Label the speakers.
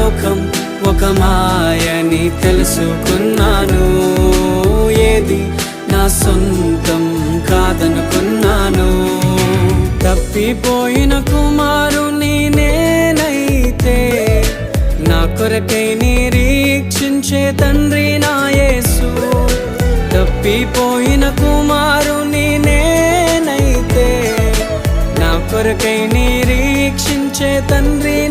Speaker 1: లోకం ఒక మాయని తెలుసుకున్నాను. ఏది నా సొంతం కాదనుకున్నాను. తప్పిపోయిన కుమారుని నేనైతే నా కొరకై నిరీక్షించే తండ్రి నా యేసు. తప్పిపోయిన కుమారుని నేనైతే నా కొరకై నిరీక్షించే తండ్రి